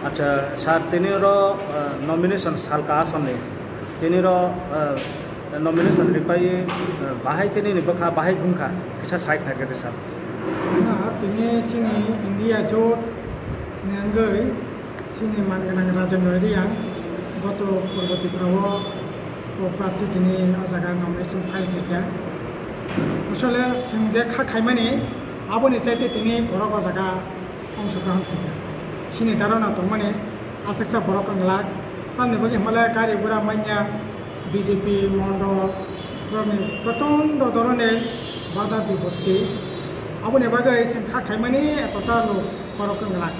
আচ্ছা sir তিনির nomination সালকা আসনে তিনির nomination রিপাই বাহাই তিনি নিবখা বাহাই ঘুমখা কিসা সাইক নাগেদে স্যার না তিনি সিনি ইন্ডিয়া জোট নেঙ্গই সিনি মানগানাং রাজনৈরিয়াং গত পরবর্তীপ্রাও ও প্রার্থী তিনি জায়গা নমিনেশন ফাইল থেকে আসলে যে খাইমানি আবনি চাইতে তিনি বড় জায়গা অংশগ্রহণ থেকে সিনি ধারণা তো মানে আশেকসা বড় কাংলাক তামনি বলি হিমালয় গাড়ি ঘোড়া মাইয়া বিজেপি মন্ডল প্রচণ্ড ধরনের বাধা বিপত্তি আবনি বাগে খাইমানি এতটা লোক বড় কাংলাক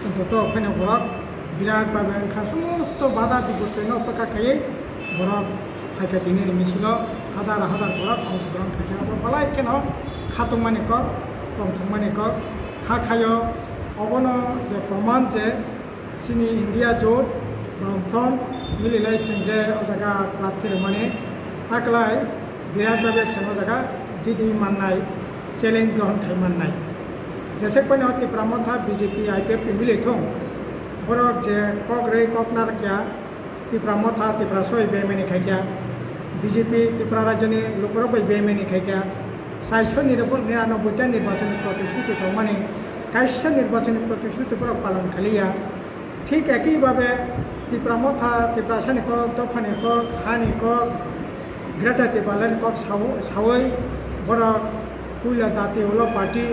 কিন্তু তো ওখানে বড় বিরাটভাবে সমস্ত বাধা বিপত্তি অপেক্ষা খাইয়ে বড় হাইকা দিনের মিছিল হাজার হাজার বড় অংশগ্রহণ থাকে বলাই কেন খাতমানি কক কমথমানি কক খায় অবন যে প্রমাণ যে সিনি ইন্ডিয়া জোট ফ্রন্ট মিলিলাই যে জায়গা প্রার্থী মানে তাকলাই বিরাটভাবে সে জায়গা জিডি মাননাই চ্যালেঞ্জ গ্রহণ খাই মাননাই যেসে কোনো ত্রিপুরা বিজেপি আইপিএফ মিলে থং বরক যে কক রে কক নারকিয়া ত্রিপুরা মথা ত্রিপুরা সই বেমেনি খাইকিয়া বিজেপি ত্রিপুরা রাজ্যনি লোকর বই বেমেনি খাইকিয়া 499টা নির্বাচনী প্রতিশ্রুতি মানে 22টা নির্বাচনী প্রতিশ্রুতি পালন খালিয়া ঠিক একইভাবে ত্রিপুরা মথা ত্রিপুরা সানি কক দফানি কক হানি কক গ্রেটার ত্রিপুরা কক সাওই বরক কুইলা জাতি হলো পার্টি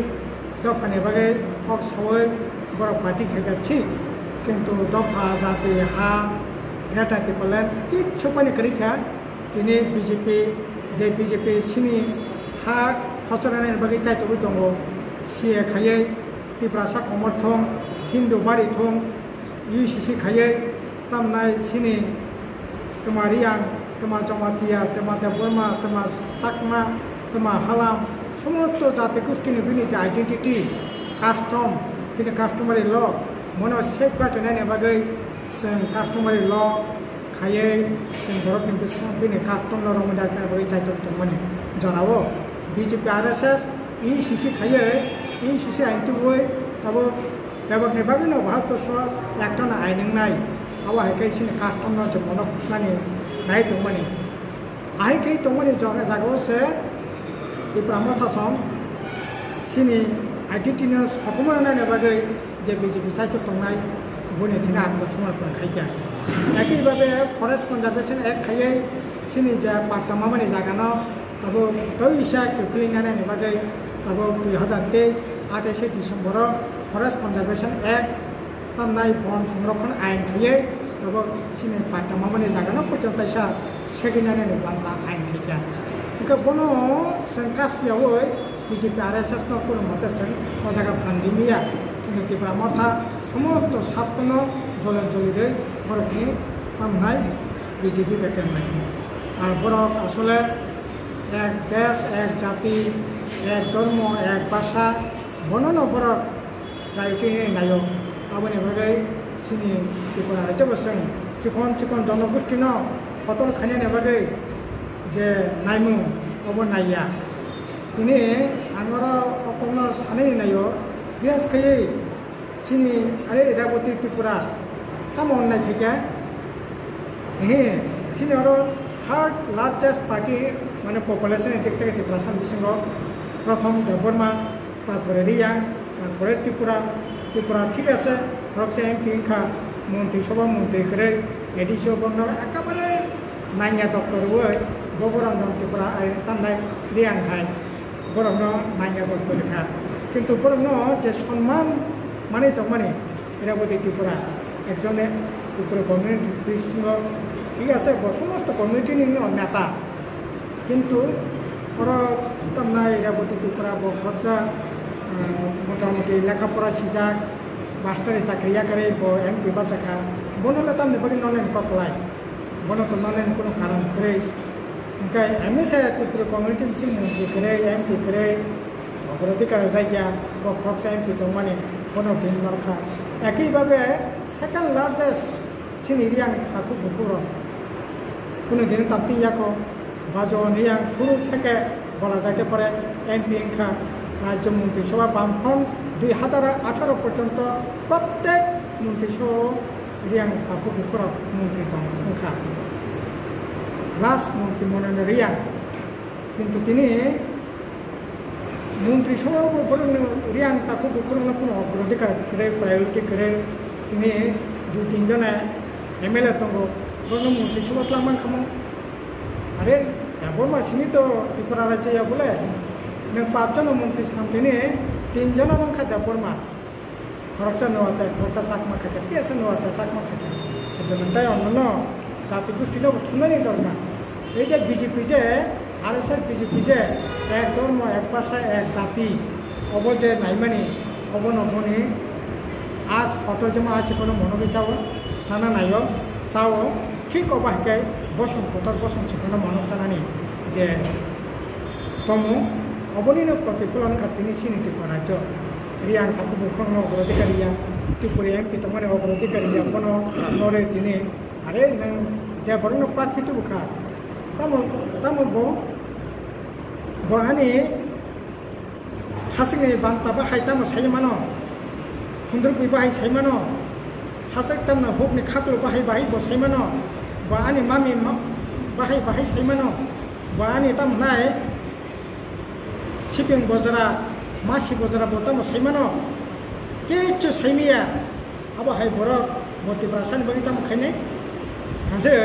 দফানি বাগে কক সাওই বরক পার্টি খাইকা ঠিক কিন্তু দফা জাতি হা গ্রেটার ত্রিপুরা কিচ্ছু পানি করিখা তিনি বিজেপি সিনি হা ফসলানের বাকি চাইতেবो दङ সিএ খাইयै ত্রিপুরা সাকমর থं হিন্দু বাড়ি থं ইউসিসি খাইयै তামনাই সিনি তোমা রিয়াং তোমা জমাতিয়া তোমা দেববর্মা তোমা চাকমা তোমা হালাম সমস্ত জাতি গোষ্ঠীनि बिनि যে আইডেন্টিটি কাস্টম बिनि কাস্টমারি ল মনে সেফগার্ড होनायनि बागै जों कास्टमारि ल खायै जों बर'नि बिनि कास्टम ल रमदारनि बागै चाइतों माने जनावो बीजेपी आरएसएस इसीसी खायै इसीसी आइनतुबै ताबो बेबकनि बागै न भारत बर्ष एकटन आइनंनाय आवा हायकै सिनि कास्टम न जे मनक माने नाय दं माने आइकै दं माने जागाव से ত্রিপুরা मथासम सिनि आइडेन्टिटी सकमनायनि बागै जे बीजेपी चाइतों दंनाय बने दिन आत्मसमर्पण खाइया একইভাবে ফরেস্ট কনজারভেশন एक्ट खायै सिनि जा पाटमा माने जागानो ताबो तैसा खोख्लैनायनि बागै ताबो 2023 28 डिसेम्बर फरेस्ट कनजारभेशन एक्ट तामनाय बन संरक्षण आइन खायै ताबो सिनि पाटमा माने जागानो पर्यन्तैसा सेगिनायनि बान्था आइन खाइया इनका बनो जों कास्पियावै बीजेपी आरएसएस न कोनो मते जों मजागा फान्दिमिया কিন্তু ত্রিপুরা মথা সমস্ত ছাত্র জলে জলিরে বরফনি তামনাই বিজেপি বেকেন নাকি আর বরফ আসলে এক দেশ এক জাতি এক ধর্ম এক ভাষা বনন বরফ রাইটিনি নায়ক আবনি বাগै সিনি ত্রিপুরা রাজ্য বসং চিকন জনগোষ্ঠী ন কতল খানিয়ানি বাগै যে নাইমু অব নাইয়া তিনি আমার অকল সাनै নাयो बियास खायै सिनि आरे इराबती त्रिपुरा तामन नाय खाइया हे सिनि आरो थार्ड लार्जेस्ट पार्टी माने पपुलेशन दिक থেকে त्रिपुरा सान बिसिंग प्रथम देबबर्मा तारपरे रियां तारपरे त्रिपुरा ठीक আছে खरगसा एमपी खा मन्त्री सभा मन्त्री करे एडिसि बन्न एकेबारे नाइया डक्टर वै बगरंजन त्रिपुरा तामनाय रियां हाय बरनो नाइया डक्टर खा কিন্তু বরং যে সম্মান মানে তো মানে ইরাবতী ত্রিপুরা একজনে ত্রিপুরা কমিউনিটি ঠিক আছে সমস্ত কমিউনিটি নেতা কিন্তু ওরা তামনা ইরাবতী ত্রিপুরা খরচা মোটামুটি লেখাপড়া সিজাক মাস্টারি চাকরিয়া করে এমপি বাসাখা বনলে তামনে বাকি নলেন ককলাই বন তো নলেন কোনো কারণ করে ইনকা এমএসএ ত্রিপুরা কমিউনিটি মন্ত্রী করে এমপি করে অগ্রাধিকার জায়গা বা খরচা এমপি দं মানে কোনো দিন দরকার একইভাবে সেকেন্ড লার্জেস্ট সিনি রিয়াং তাকু বুকুর কোনো দিন তাপিয়াকো বাজো রিয়াং শুরু থেকে বলা যাইতে পারে এমপি রাজ্য মন্ত্রিসভা বামফ্রন্ট 2018 পর্যন্ত প্রত্যেক মন্ত্রী সহ রিয়াং পাখু বুকুর মন্ত্রী দং ওখা লাস্ট মন্ত্রী মনে রিয়াং কিন্তু তিনি মন্ত্রী সহ রিয়াং পাখু বুকুর কোনো অগ্রাধিকার করে প্রায়োরিটি করে তিনি 2-3 জনে MLA দङ মন্ত্রী সভা খাलामबाय खामो আরে বর্মা সীমিত ত্রিপুরা রাজ্যে বলে नों 5 जन मन्त्री सामथिनि 3 जन नंखा बर्मा खरकसा नवाते खरकसा साकमा खाते केसा नवाते साकमा खाते কিন্তু नंताय अन्ननो जाति गोष्ठीनो थुनानि दरकार এই যে বিজেপি যে আরএসএস বিজেপি যে এক ধর্ম এক ভাষা এক জাতি অবজে নাইমানি অবনবনি আজ অতজমা আছে কোনো মনোবিচার সানা নাইও চাও ঠিক অবাহকে বসন কতর বসন সেখানে মনক সানানি যে তমু অবনীন প্রতিফলন খাতিনি সিনিটি রাজ্য রিয়াং তাকে বুখন অগ্রাধিকারিয়া ত্রিপুরা এমপি তোমার অগ্রাধিকারিয়া কোনো নরে তিনি আরে যে বরং প্রার্থী তো বুখা তামো বহানি হাসিং বান্তাবা হাইতামো সাইমানো খুন্দ্র বিবাহাই সাইমানো হাসেক তামনা হুকনি খাকলো বাহাই বাহাই বসাইমানো বহানি মামি বাহাই বাহাই সাইমানো বহানি তামনাই शिपिं बजरा मासी बजरा बोतामो साइमानो केचो साइमिया अब हाय बरक मोटिभेशन बनि ताम खाइने हाजै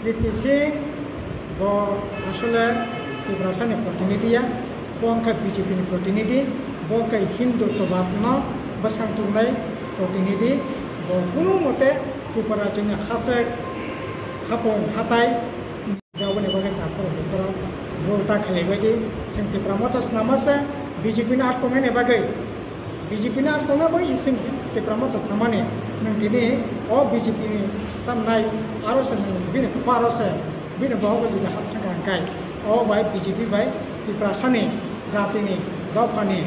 कृति सिंह ब आसले मोटिभेशन प्रतिनिधिया बंका बीजेपी नि प्रतिनिधि बंका हिंदुत्ववादनो बसांतुनाय प्रतिनिधि ब कुनु मते त्रिपुरा जोंनि हासै हापं हाताय जावनि बागै नाफोर बेफोराव भोटा खालामबायदि जों त्रिपुरा मथास नामासे बीजेपी नि आटकमेन बागै बीजेपी नि आटकमे बै जों त्रिपुरा मथास नामानि नों दिनै अ बीजेपी नि तामनाय आरो जों बिनि पारसे बिनि बावबो जों हाबथांगाय अ बाय बीजेपी बाय त्रिपुरा सानि जातिनि दफानि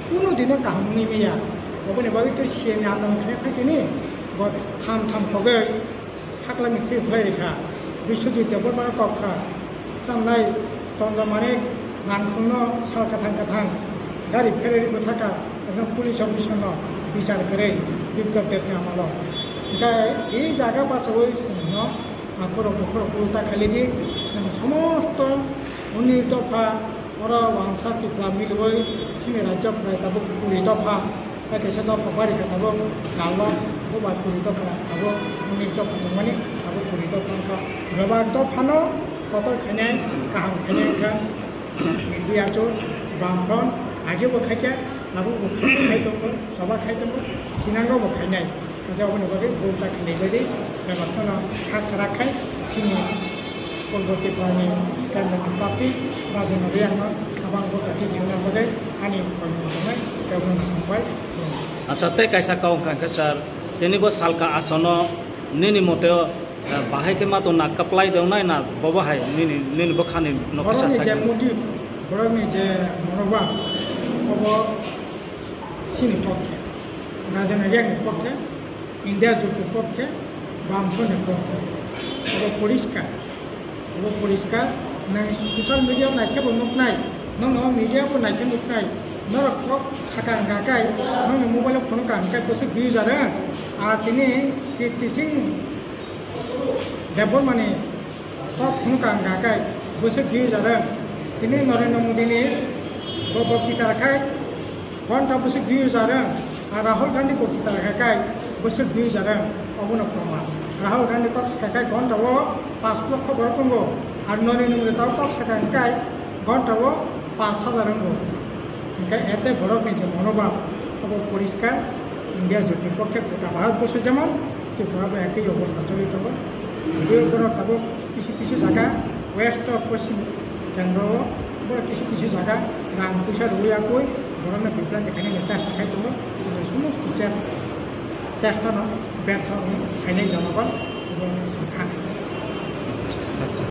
कुनु दिनो काहमनि मिया अबनि बागै तो सिएनि आन्दोलन खालामनायनि गत हाम खगै हाक्लामि थै भयरेखा बिश्वजित देबरमान कखा तामनाय तंद्रमाने नानखुनो सालकाथां गारि फेरेरि बथाका एकदम पुलिस अफिसनो बिचार करे विज्ञप्ति देते आमालो ओमफ्राय এই জায়গা পাশে जोंनो आखर बखर उल्टा खालिदि जों समस्त 19 दफा और वांसा टिप्ला मिलबै जोंनि राज्यफ्राय दाबो 20 दफा खायसे दफा बारिखा दाबो गालो बबा 20 दफा दाबो 19 दफा दंमानि दाबो 20 दफा गोबां दफानो कतर खायनाय गाहाम खायनाय का इंडिया जो बामफ्रन आगे बखायके दाबो बखायनाय दङ सभा खायदों सिनांगौ बखायनाय जावनि बागै भोटा खालामबायदि बेबायदिनो हाखाराखाय जोंनि कलगति प्रानि केन्द्र पार्टी राजन रियानो गोबां भोटाखि दिहुननो बागै आंनि फोरमायनाय बेवनो थांबाय आच्छा तै कायसा काउ खांखे सर तेनिबो सालका आसनो निनि मते बाहाय के मातो ना कप्लाई देवनाय ना बबाहाय निनि बखानि नखसा साइ जे मोटि बरनि जे मनोबा अब सिनि पक्षे राजन रियानि पक्षे इंडिया जुटुर पक्षे बामफ्रनि पक्षे अब परिष्कार नों ससियेल मिडिया नायखेबो नुनाय नों मिडियाबो नायखे नुनाय नरक खाका गाकाय नों मोबाइल फोन गानकाय बसु बिउ जादों आर तिनि कीर्तिसिं देबरमानि फोन गानकाय बसु बिउ जादों तिनि नरेंद्र मोदीनि बक्तृता राखाय घंटा बसु बिउ जादों आर राहुल गांधी बक्तृता राखाय बसु बिउ जादों अबनो प्रमाण राहुल गांधी टक्स खाकाय घंटाओ 5 लक्ष बरकंगो आर नरेंद्र मोदी टक्स खाकाय घंटाओ 5000 रंगो इनका एते बड़क जे मनोभाव अब परिष्कार इंडिया जुटिर पक्षे गोटा भारतबर्ष जेमन त्रिपुराबो एकई अवस्था चलित हबो ভিডিওগুলো পাবো কিছু জায়গা ওয়েস্ট পশ্চিম কেন্দ্র কিছু জায়গা রাং পয়সা রইয়াকৈ বরং বিপ্লব দেখানি চেষ্টা খাই দङ কিন্তু সমস্ত চেষ্টা ব্যর্থ খাইনাই জনগণ এবং সরকার